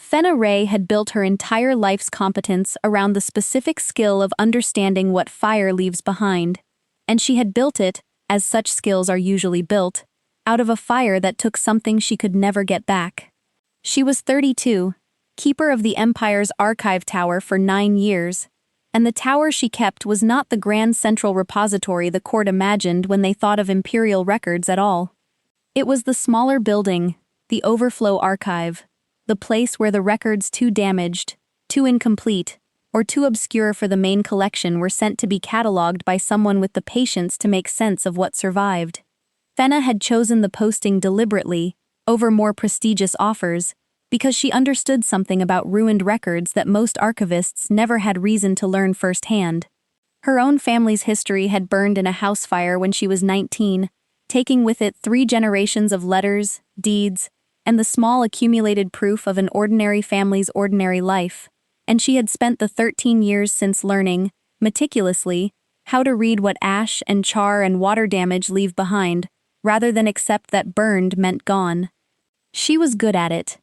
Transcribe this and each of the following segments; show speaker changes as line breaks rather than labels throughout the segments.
Fenna Wray had built her entire life's competence around the specific skill of understanding what fire leaves behind, and she had built it, as such skills are usually built, out of a fire that took something she could never get back. She was 32, keeper of the Empire's archive tower for 9 years, and the tower she kept was not the grand central repository the court imagined when they thought of imperial records at all. It was the smaller building, the overflow archive, the place where the records too damaged, too incomplete, or too obscure for the main collection were sent to be catalogued by someone with the patience to make sense of what survived. Fenna had chosen the posting deliberately, over more prestigious offers, because she understood something about ruined records that most archivists never had reason to learn firsthand. Her own family's history had burned in a house fire when she was 19, taking with it 3 generations of letters, deeds, and the small accumulated proof of an ordinary family's ordinary life, and she had spent the 13 years since learning, meticulously, how to read what ash and char and water damage leave behind, rather than accept that burned meant gone. She was good at it.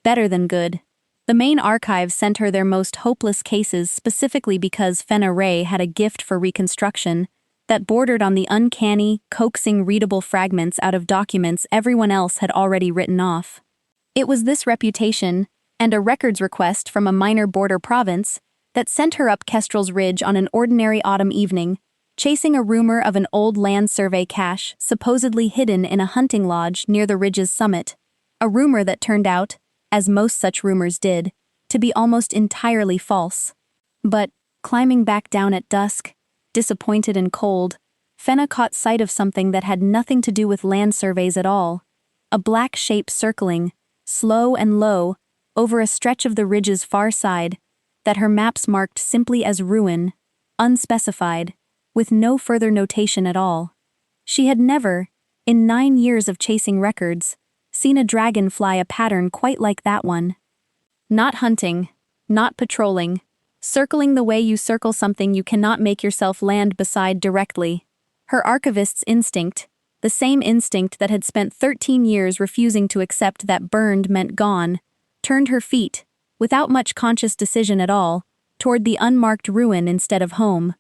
Better than good. The main archives sent her their most hopeless cases specifically because Fenna Wray had a gift for reconstruction that bordered on the uncanny, coaxing readable fragments out of documents everyone else had already written off. It was this reputation, and a records request from a minor border province, that sent her up Kestrel's Ridge on an ordinary autumn evening, chasing a rumor of an old land survey cache supposedly hidden in a hunting lodge near the ridge's summit, a rumor that turned out, as most such rumors did, to be almost entirely false. But, climbing back down at dusk, disappointed and cold, Fenna caught sight of something that had nothing to do with land surveys at all. A black shape circling, slow and low, over a stretch of the ridge's far side, that her maps marked simply as ruin, unspecified, with no further notation at all. She had never, in 9 years of chasing records, seen a dragon fly a pattern quite like that one. Not hunting, not patrolling, circling the way you circle something you cannot make yourself land beside directly. Her archivist's instinct, the same instinct that had spent 13 years refusing to accept that burned meant gone, turned her feet, without much conscious decision at all, toward the unmarked ruin instead of home.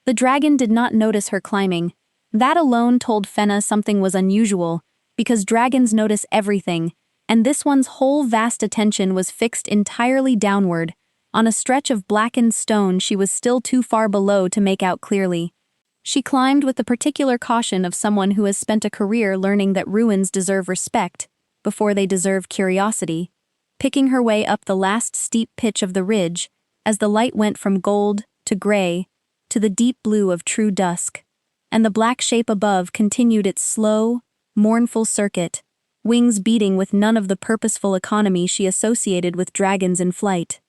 The dragon did not notice her climbing. That alone told Fenna something was unusual, because dragons notice everything, and this one's whole vast attention was fixed entirely downward, on a stretch of blackened stone she was still too far below to make out clearly. She climbed with the particular caution of someone who has spent a career learning that ruins deserve respect before they deserve curiosity, picking her way up the last steep pitch of the ridge as the light went from gold to gray to the deep blue of true dusk, and the black shape above continued its slow, mournful circuit, wings beating with none of the purposeful economy she associated with dragons in flight.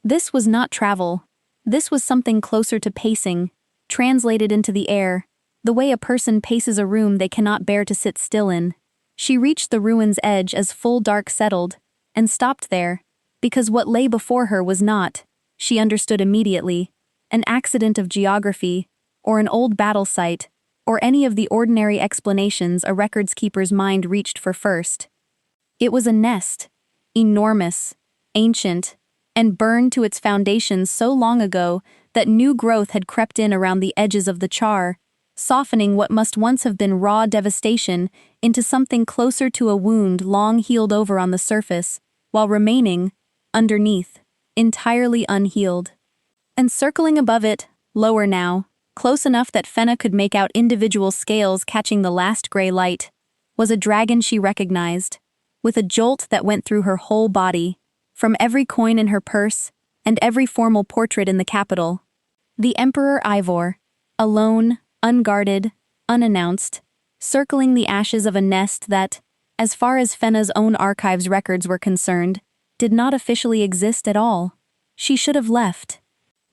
This was not travel. This was something closer to pacing, translated into the air, the way a person paces a room they cannot bear to sit still in. She reached the ruin's edge as full dark settled, and stopped there, because what lay before her was not, she understood immediately, an accident of geography, or an old battle site, or any of the ordinary explanations a records keeper's mind reached for first. It was a nest, enormous, ancient, and burned to its foundations so long ago that new growth had crept in around the edges of the char, softening what must once have been raw devastation into something closer to a wound long healed over on the surface, while remaining, underneath, entirely unhealed. And circling above it, lower now, close enough that Fenna could make out individual scales catching the last gray light, was a dragon she recognized, with a jolt that went through her whole body, from every coin in her purse and every formal portrait in the capital. The Emperor Ivor, alone, unguarded, unannounced, circling the ashes of a nest that, as far as Fenna's own archives records were concerned, did not officially exist at all. She should have left.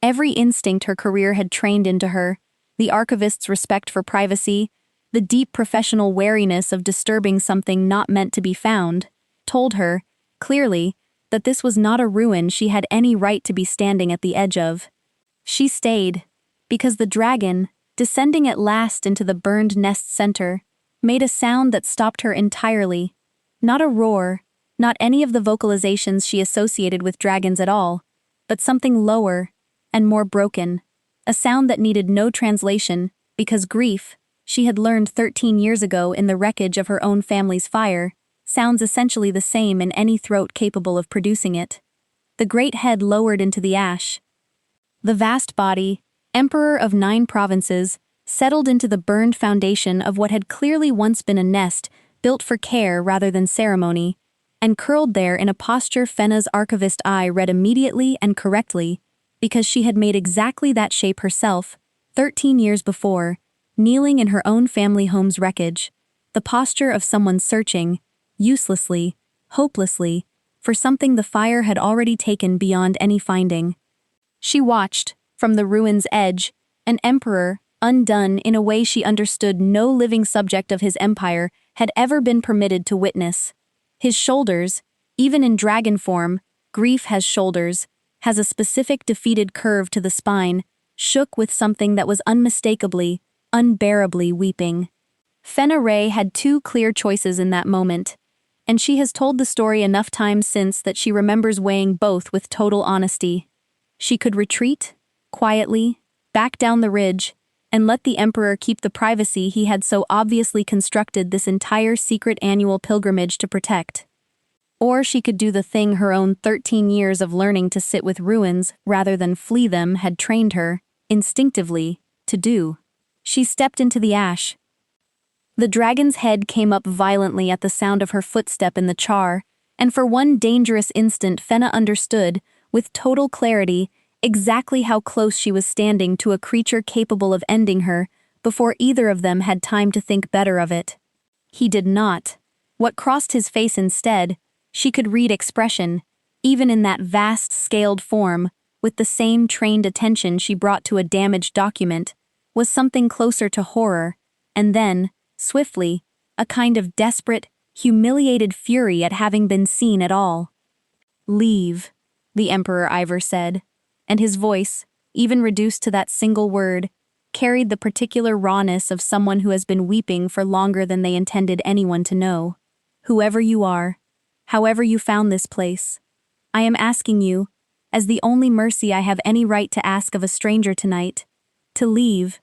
Every instinct her career had trained into her, the archivist's respect for privacy, the deep professional wariness of disturbing something not meant to be found, told her, clearly, that this was not a ruin she had any right to be standing at the edge of. She stayed, because the dragon, descending at last into the burned nest center, made a sound that stopped her entirely. Not a roar, Not any of the vocalizations she associated with dragons at all, but something lower and more broken, a sound that needed no translation because grief, she had learned 13 years ago in the wreckage of her own family's fire, sounds essentially the same in any throat capable of producing it. The great head lowered into the ash. The vast body, emperor of 9 provinces, settled into the burned foundation of what had clearly once been a nest built for care rather than ceremony, and curled there in a posture Fenna's archivist eye read immediately and correctly, because she had made exactly that shape herself, 13 years before, kneeling in her own family home's wreckage, the posture of someone searching, uselessly, hopelessly, for something the fire had already taken beyond any finding. She watched, from the ruin's edge, an emperor, undone in a way she understood no living subject of his empire had ever been permitted to witness. His shoulders, even in dragon form, grief has shoulders, has a specific defeated curve to the spine, shook with something that was unmistakably, unbearably weeping. Fenna Wray had 2 clear choices in that moment, and she has told the story enough times since that she remembers weighing both with total honesty. She could retreat, quietly, back down the ridge, and let the emperor keep the privacy he had so obviously constructed this entire secret annual pilgrimage to protect. Or she could do the thing her own 13 years of learning to sit with ruins rather than flee them had trained her, instinctively, to do. She stepped into the ash. The dragon's head came up violently at the sound of her footstep in the char, and for one dangerous instant Fenna understood, with total clarity, exactly how close she was standing to a creature capable of ending her, before either of them had time to think better of it. He did not. What crossed his face instead, she could read expression, even in that vast, scaled form, with the same trained attention she brought to a damaged document, was something closer to horror, and then, swiftly, a kind of desperate, humiliated fury at having been seen at all. "Leave," the Emperor Ivor said, and his voice, even reduced to that single word, carried the particular rawness of someone who has been weeping for longer than they intended anyone to know. "Whoever you are, however you found this place, I am asking you, as the only mercy I have any right to ask of a stranger tonight, to leave,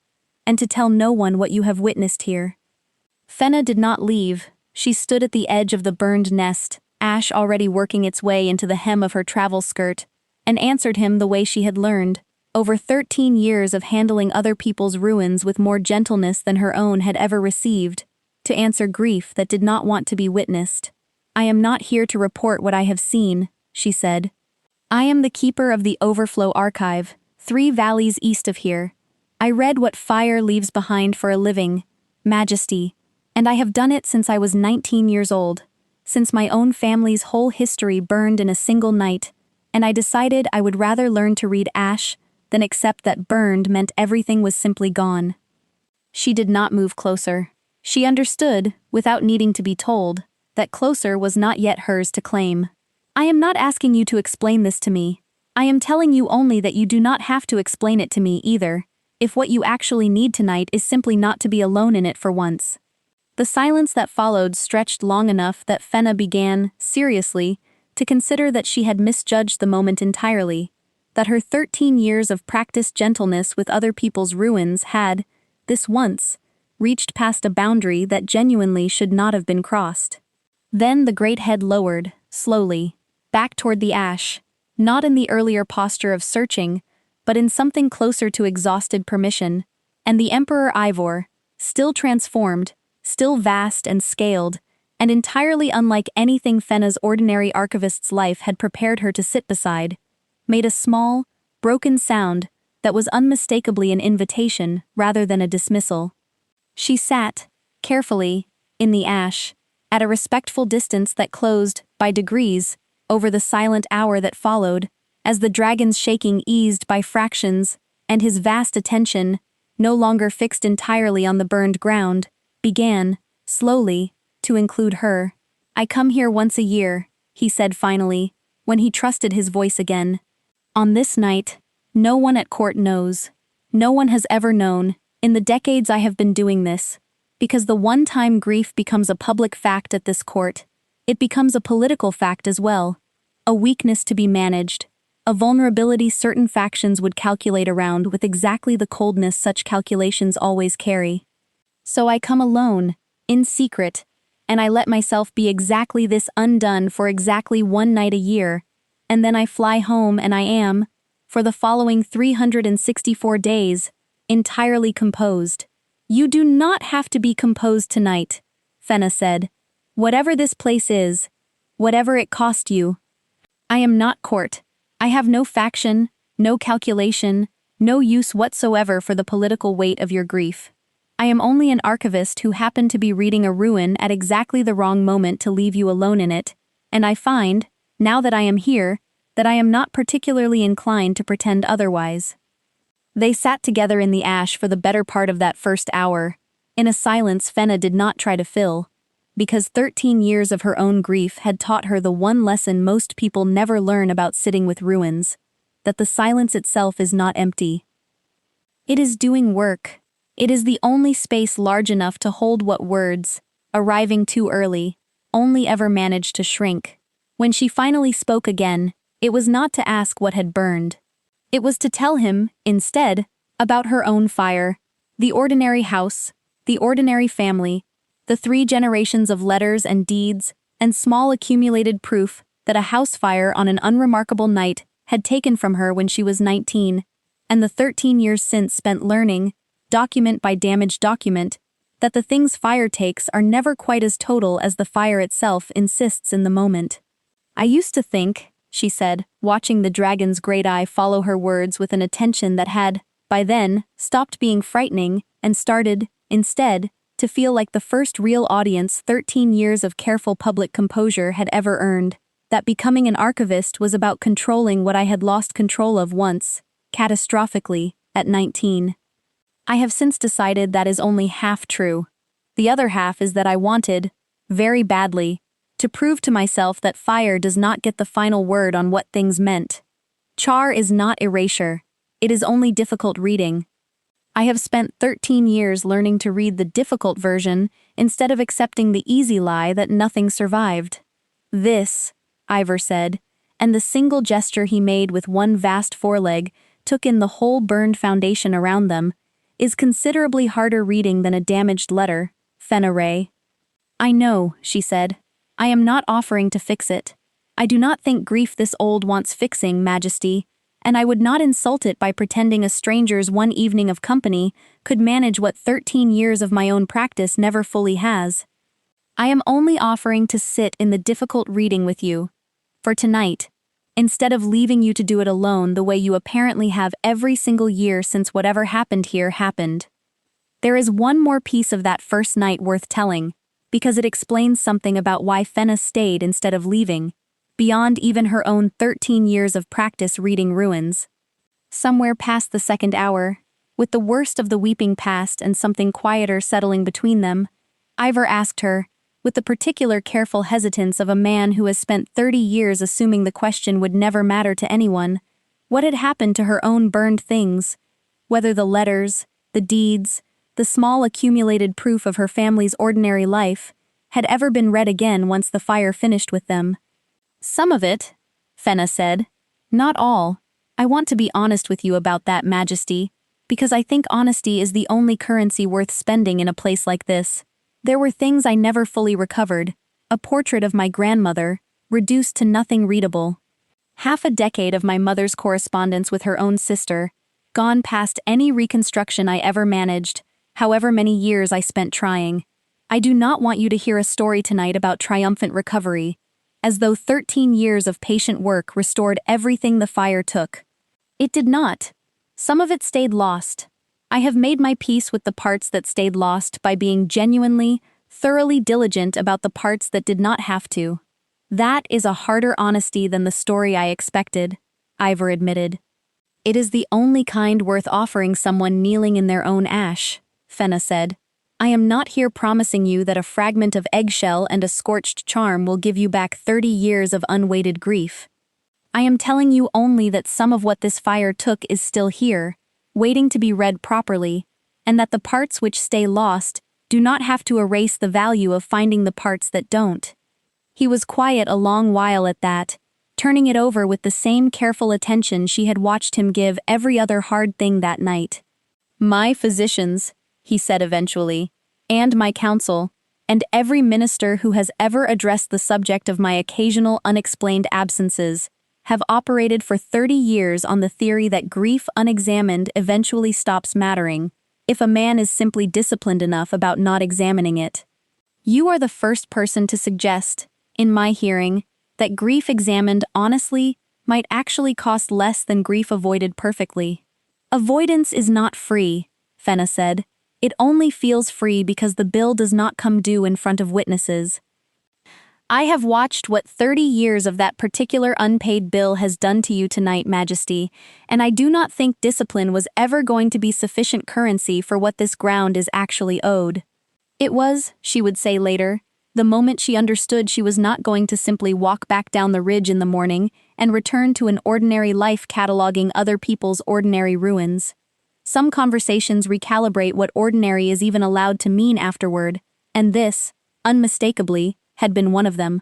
and to tell no one what you have witnessed here." Fenna did not leave. She stood at the edge of the burned nest, ash already working its way into the hem of her travel skirt, and answered him the way she had learned, over 13 years of handling other people's ruins with more gentleness than her own had ever received, to answer grief that did not want to be witnessed. "I am not here to report what I have seen," she said. "I am the keeper of the Overflow Archive, 3 valleys east of here. I read what fire leaves behind for a living, majesty, and I have done it since I was 19 years old, since my own family's whole history burned in a single night, and I decided I would rather learn to read ash than accept that burned meant everything was simply gone." She did not move closer. She understood, without needing to be told, that closer was not yet hers to claim. "I am not asking you to explain this to me. I am telling you only that you do not have to explain it to me either, if what you actually need tonight is simply not to be alone in it for once." The silence that followed stretched long enough that Fenna began, seriously, to consider that she had misjudged the moment entirely, that her 13 years of practiced gentleness with other people's ruins had, this once, reached past a boundary that genuinely should not have been crossed. Then the great head lowered, slowly, back toward the ash, not in the earlier posture of searching, but in something closer to exhausted permission, and the Emperor Ivor, still transformed, still vast and scaled, and entirely unlike anything Fenna's ordinary archivist's life had prepared her to sit beside, made a small, broken sound that was unmistakably an invitation rather than a dismissal. She sat, carefully, in the ash, at a respectful distance that closed, by degrees, over the silent hour that followed, as the dragon's shaking eased by fractions, and his vast attention, no longer fixed entirely on the burned ground, began, slowly, to include her. "I come here once a year," he said finally, when he trusted his voice again. "On this night, no one at court knows. No one has ever known, in the decades I have been doing this, because the one time grief becomes a public fact at this court, it becomes a political fact as well, a weakness to be managed, a vulnerability certain factions would calculate around with exactly the coldness such calculations always carry. So I come alone, in secret, and I let myself be exactly this undone for exactly one night a year, and then I fly home and I am, for the following 364 days, entirely composed. You do not have to be composed tonight, Fenna said. Whatever this place is, whatever it cost you. I am not court. I have no faction, no calculation, no use whatsoever for the political weight of your grief. I am only an archivist who happened to be reading a ruin at exactly the wrong moment to leave you alone in it, and I find, now that I am here, that I am not particularly inclined to pretend otherwise. They sat together in the ash for the better part of that first hour, in a silence Fenna did not try to fill, because 13 years of her own grief had taught her the one lesson most people never learn about sitting with ruins, that the silence itself is not empty. It is doing work. It is the only space large enough to hold what words, arriving too early, only ever managed to shrink. When she finally spoke again, it was not to ask what had burned. It was to tell him, instead, about her own fire, the ordinary house, the ordinary family, the 3 generations of letters and deeds, and small accumulated proof that a house fire on an unremarkable night had taken from her when she was 19, and the 13 years since spent learning, document by damaged document, that the things fire takes are never quite as total as the fire itself insists in the moment. I used to think, she said, watching the dragon's great eye follow her words with an attention that had, by then, stopped being frightening and started, instead, to feel like the first real audience 13 years of careful public composure had ever earned, that becoming an archivist was about controlling what I had lost control of once, catastrophically, at 19. I have since decided that is only half true. The other half is that I wanted, very badly, to prove to myself that fire does not get the final word on what things meant. Char is not erasure. It is only difficult reading. I have spent 13 years learning to read the difficult version instead of accepting the easy lie that nothing survived. This, Ivor said, and the single gesture he made with one vast foreleg took in the whole burned foundation around them, is considerably harder reading than a damaged letter, Fenna Wray. I know, she said. I am not offering to fix it. I do not think grief this old wants fixing, Majesty, and I would not insult it by pretending a stranger's one evening of company could manage what 13 years of my own practice never fully has. I am only offering to sit in the difficult reading with you, for tonight, instead of leaving you to do it alone the way you apparently have every single year since whatever happened here happened. There is one more piece of that first night worth telling, because it explains something about why Fenna stayed instead of leaving, beyond even her own 13 years of practice reading ruins. Somewhere past the second hour, with the worst of the weeping past and something quieter settling between them, Ivor asked her, with the particular careful hesitance of a man who has spent 30 years assuming the question would never matter to anyone, what had happened to her own burned things, whether the letters, the deeds, the small accumulated proof of her family's ordinary life, had ever been read again once the fire finished with them. Some of it, Fenna said. Not all. I want to be honest with you about that, Majesty, because I think honesty is the only currency worth spending in a place like this. There were things I never fully recovered, a portrait of my grandmother, reduced to nothing readable. Half a decade of my mother's correspondence with her own sister, gone past any reconstruction I ever managed, however many years I spent trying. I do not want you to hear a story tonight about triumphant recovery, as though 13 years of patient work restored everything the fire took. It did not. Some of it stayed lost. I have made my peace with the parts that stayed lost by being genuinely, thoroughly diligent about the parts that did not have to. That is a harder honesty than the story I expected, Ivor admitted. It is the only kind worth offering someone kneeling in their own ash, Fenna said. I am not here promising you that a fragment of eggshell and a scorched charm will give you back 30 years of unweighted grief. I am telling you only that some of what this fire took is still here, waiting to be read properly, and that the parts which stay lost do not have to erase the value of finding the parts that don't. He was quiet a long while at that, turning it over with the same careful attention she had watched him give every other hard thing that night. "My physicians," he said eventually, "and my counsel, and every minister who has ever addressed the subject of my occasional unexplained absences, have operated for 30 years on the theory that grief unexamined eventually stops mattering, if a man is simply disciplined enough about not examining it. You are the first person to suggest, in my hearing, that grief examined honestly might actually cost less than grief avoided perfectly." "Avoidance is not free," Fenna said. "It only feels free because the bill does not come due in front of witnesses. I have watched what 30 years of that particular unpaid bill has done to you tonight, Majesty, and I do not think discipline was ever going to be sufficient currency for what this ground is actually owed." It was, she would say later, the moment she understood she was not going to simply walk back down the ridge in the morning and return to an ordinary life cataloging other people's ordinary ruins. Some conversations recalibrate what ordinary is even allowed to mean afterward, and this, unmistakably, had been one of them.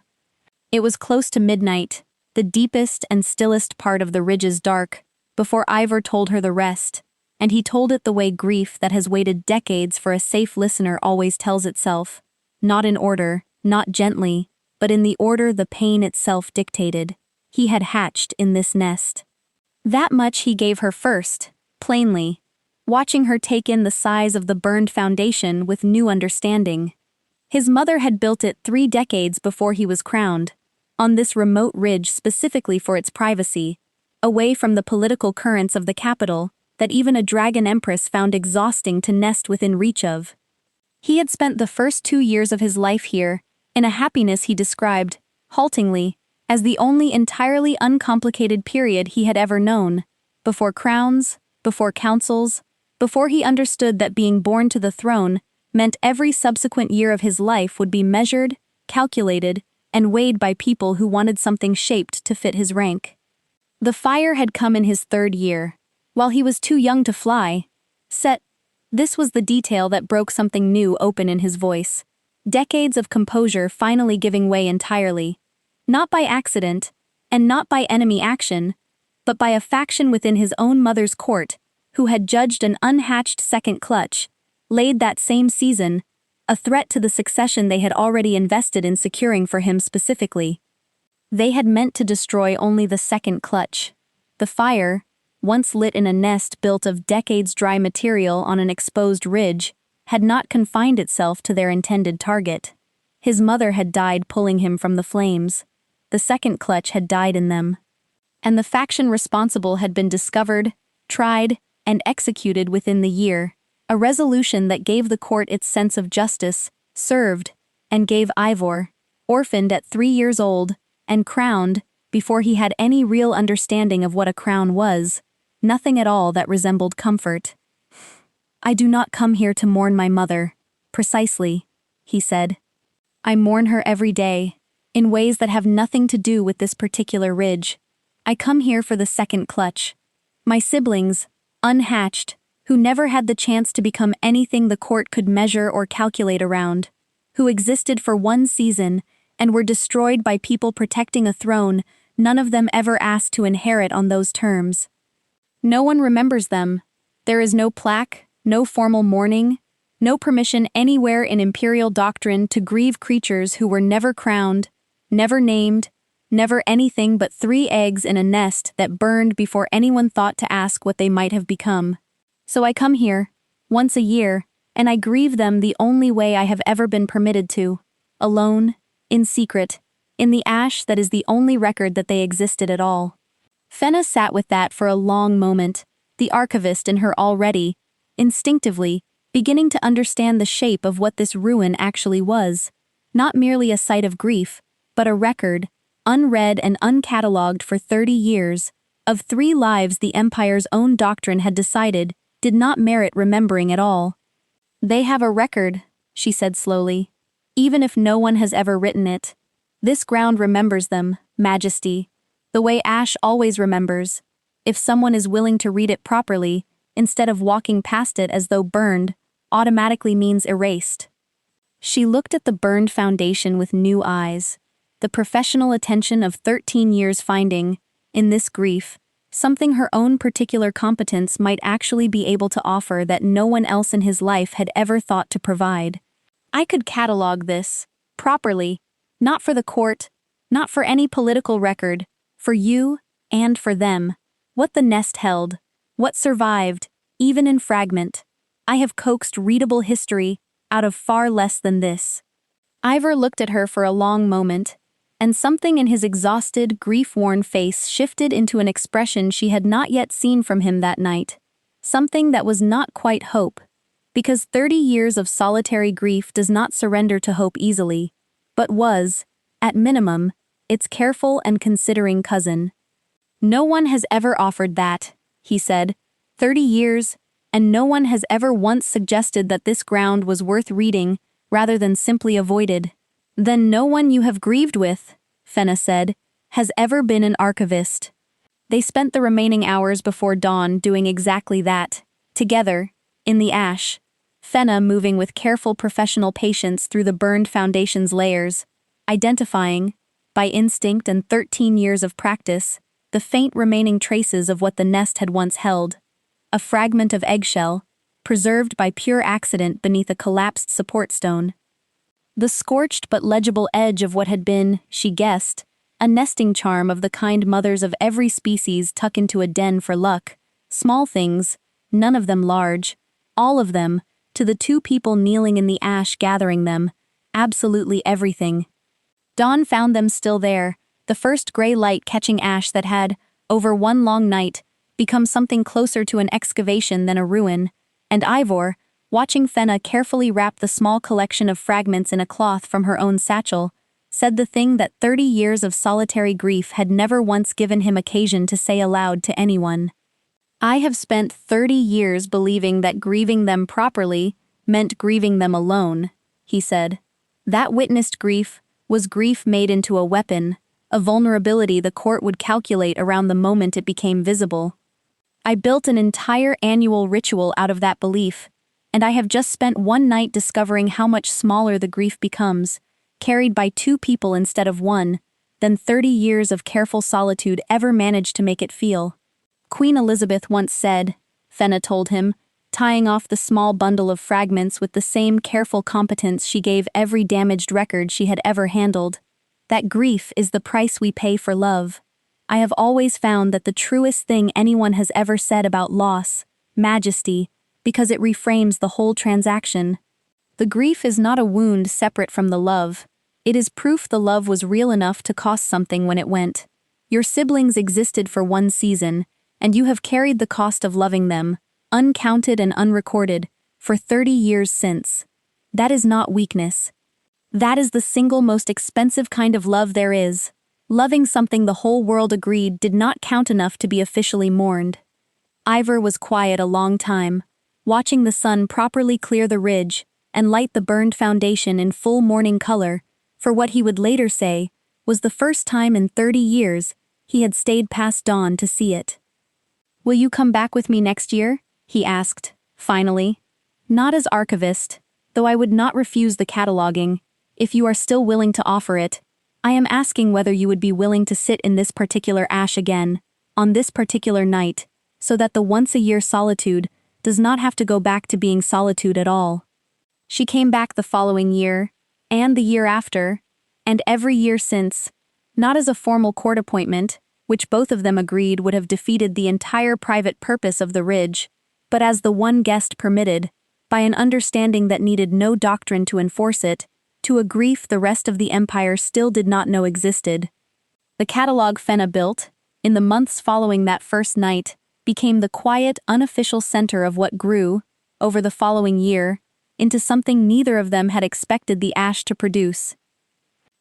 It was close to midnight, the deepest and stillest part of the ridge's dark, before Ivor told her the rest, and he told it the way grief that has waited decades for a safe listener always tells itself, not in order, not gently, but in the order the pain itself dictated. He had hatched in this nest. That much he gave her first, plainly, watching her take in the size of the burned foundation with new understanding. His mother had built it 3 decades before he was crowned, on this remote ridge specifically for its privacy, away from the political currents of the capital that even a dragon empress found exhausting to nest within reach of. He had spent the first 2 years of his life here, in a happiness he described, haltingly, as the only entirely uncomplicated period he had ever known, before crowns, before councils, before he understood that being born to the throne meant every subsequent year of his life would be measured, calculated, and weighed by people who wanted something shaped to fit his rank. The fire had come in his 3rd year, while he was too young to fly. This was the detail that broke something new open in his voice. Decades of composure finally giving way entirely. Not by accident, and not by enemy action, but by a faction within his own mother's court, who had judged an unhatched second clutch, laid that same season, a threat to the succession they had already invested in securing for him specifically. They had meant to destroy only the second clutch. The fire, once lit in a nest built of decades dry material on an exposed ridge, had not confined itself to their intended target. His mother had died pulling him from the flames. The second clutch had died in them. And the faction responsible had been discovered, tried, and executed within the year, a resolution that gave the court its sense of justice, served, and gave Ivor, orphaned at 3 years old, and crowned, before he had any real understanding of what a crown was, nothing at all that resembled comfort. "I do not come here to mourn my mother, precisely," he said. "I mourn her every day, in ways that have nothing to do with this particular ridge. I come here for the second clutch. My siblings, unhatched, who never had the chance to become anything the court could measure or calculate around, who existed for 1 season and were destroyed by people protecting a throne none of them ever asked to inherit on those terms. No one remembers them. There is no plaque, no formal mourning, no permission anywhere in imperial doctrine to grieve creatures who were never crowned, never named, never anything but 3 eggs in a nest that burned before anyone thought to ask what they might have become. So I come here, once a year, and I grieve them the only way I have ever been permitted to, alone, in secret, in the ash that is the only record that they existed at all." Fenna sat with that for a long moment, the archivist in her already, instinctively, beginning to understand the shape of what this ruin actually was, not merely a site of grief, but a record, unread and uncatalogued for 30 years, of 3 lives the Empire's own doctrine had decided did not merit remembering at all. "They have a record," she said slowly, "even if no one has ever written it. This ground remembers them, Majesty, the way ash always remembers, if someone is willing to read it properly, instead of walking past it as though burned, automatically means erased." She looked at the burned foundation with new eyes. the professional attention of 13 years finding, in this grief, something her own particular competence might actually be able to offer that no one else in his life had ever thought to provide. I could catalogue this, properly, not for the court, not for any political record, for you, and for them. What the nest held, what survived, even in fragment. I have coaxed readable history out of far less than this. Ivor looked at her for a long moment, and something in his exhausted, grief-worn face shifted into an expression she had not yet seen from him that night. Something that was not quite hope, because 30 years of solitary grief does not surrender to hope easily, but was, at minimum, its careful and considering cousin. "No one has ever offered that," he said. 30 years, and no one has ever once suggested that this ground was worth reading rather than simply avoided. "Then no one you have grieved with," Fenna said, "has ever been an archivist." They spent the remaining hours before dawn doing exactly that, together, in the ash, Fenna moving with careful professional patience through the burned foundation's layers, identifying, by instinct and 13 years of practice, the faint remaining traces of what the nest had once held. A fragment of eggshell, preserved by pure accident beneath a collapsed support stone. The scorched but legible edge of what had been, she guessed, a nesting charm of the kind mothers of every species tuck into a den for luck. Small things, none of them large, all of them, to the two people kneeling in the ash gathering them, absolutely everything. Dawn found them still there, the first gray light catching ash that had, over one long night, become something closer to an excavation than a ruin, and Ivor, watching Fenna carefully wrap the small collection of fragments in a cloth from her own satchel, said the thing that 30 years of solitary grief had never once given him occasion to say aloud to anyone. "I have spent 30 years believing that grieving them properly meant grieving them alone," he said. "That witnessed grief was grief made into a weapon, a vulnerability the court would calculate around the moment it became visible. I built an entire annual ritual out of that belief, and I have just spent one night discovering how much smaller the grief becomes, carried by two people instead of one, than 30 years of careful solitude ever managed to make it feel. Queen Elizabeth once said," Fenna told him, tying off the small bundle of fragments with the same careful competence she gave every damaged record she had ever handled, "that grief is the price we pay for love. I have always found that the truest thing anyone has ever said about loss, majesty, because it reframes the whole transaction. The grief is not a wound separate from the love. It is proof the love was real enough to cost something when it went. Your siblings existed for one season, and you have carried the cost of loving them, uncounted and unrecorded, for 30 years since. That is not weakness. That is the single most expensive kind of love there is. Loving something the whole world agreed did not count enough to be officially mourned." Ivor was quiet a long time, watching the sun properly clear the ridge and light the burned foundation in full morning color, for what he would later say was the first time in 30 years he had stayed past dawn to see it. "Will you come back with me next year?" he asked, finally. "Not as archivist, though I would not refuse the cataloging, if you are still willing to offer it. I am asking whether you would be willing to sit in this particular ash again, on this particular night, so that the once-a-year solitude does not have to go back to being solitude at all." She came back the following year, and the year after, and every year since, not as a formal court appointment, which both of them agreed would have defeated the entire private purpose of the Ridge, but as the one guest permitted, by an understanding that needed no doctrine to enforce it, to a grief the rest of the empire still did not know existed. The catalogue Fenna built, in the months following that first night, became the quiet, unofficial center of what grew, over the following year, into something neither of them had expected the ash to produce.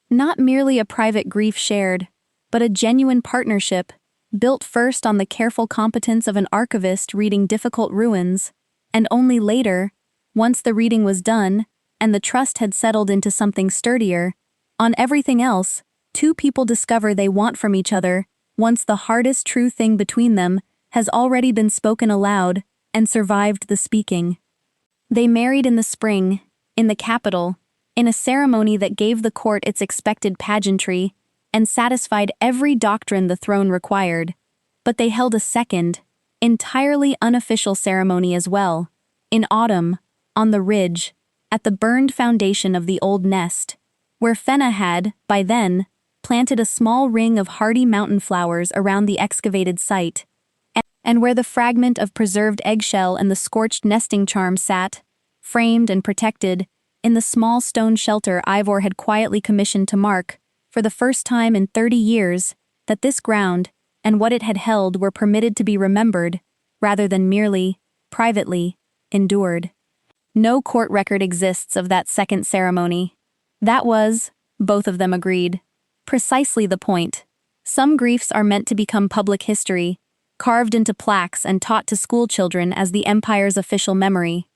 Not merely a private grief shared, but a genuine partnership, built first on the careful competence of an archivist reading difficult ruins, and only later, once the reading was done, and the trust had settled into something sturdier, on everything else, two people discover they want from each other, once the hardest true thing between them has already been spoken aloud and survived the speaking. They married in the spring, in the capital, in a ceremony that gave the court its expected pageantry and satisfied every doctrine the throne required. But they held a second, entirely unofficial ceremony as well, in autumn, on the ridge, at the burned foundation of the old nest, where Fenna had, by then, planted a small ring of hardy mountain flowers around the excavated site, and where the fragment of preserved eggshell and the scorched nesting charm sat, framed and protected, in the small stone shelter Ivor had quietly commissioned to mark, for the first time in 30 years, that this ground and what it had held were permitted to be remembered, rather than merely, privately, endured. No court record exists of that second ceremony. That was, both of them agreed, precisely the point. Some griefs are meant to become public history, carved into plaques and taught to schoolchildren as the empire's official memory.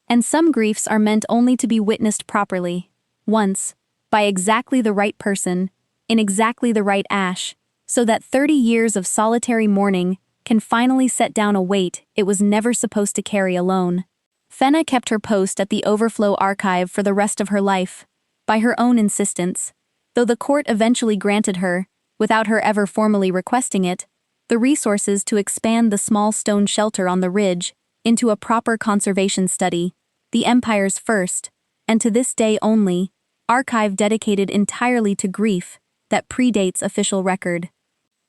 And some griefs are meant only to be witnessed properly, once, by exactly the right person, in exactly the right ash, so that 30 years of solitary mourning can finally set down a weight it was never supposed to carry alone. Fenna kept her post at the Overflow archive for the rest of her life, by her own insistence, though the court eventually granted her, without her ever formally requesting it, the resources to expand the small stone shelter on the ridge into a proper conservation study, the Empire's first, and to this day only, archive dedicated entirely to grief that predates official record.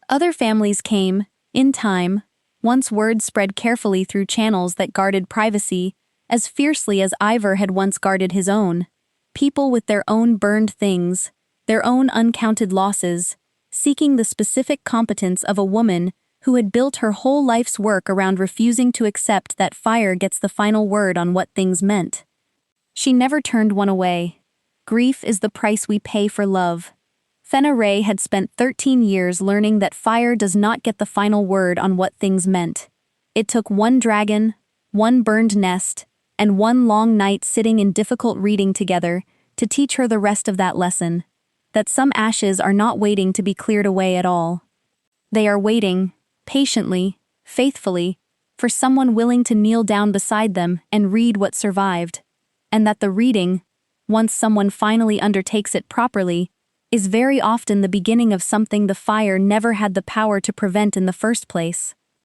Other families came, in time, once word spread carefully through channels that guarded privacy as fiercely as Ivor had once guarded his own. People with their own burned things, their own uncounted losses, seeking the specific competence of a woman who had built her whole life's work around refusing to accept that fire gets the final word on what things meant. She never turned one away. Grief is the price we pay for love. Fenna Wray had spent 13 years learning that fire does not get the final word on what things meant. It took one dragon, one burned nest, and one long night sitting in difficult reading together to teach her the rest of that lesson, that some ashes are not waiting to be cleared away at all. They are waiting, patiently, faithfully, for someone willing to kneel down beside them and read what survived, and that the reading, once someone finally undertakes it properly, is very often the beginning of something the fire never had the power to prevent in the first place.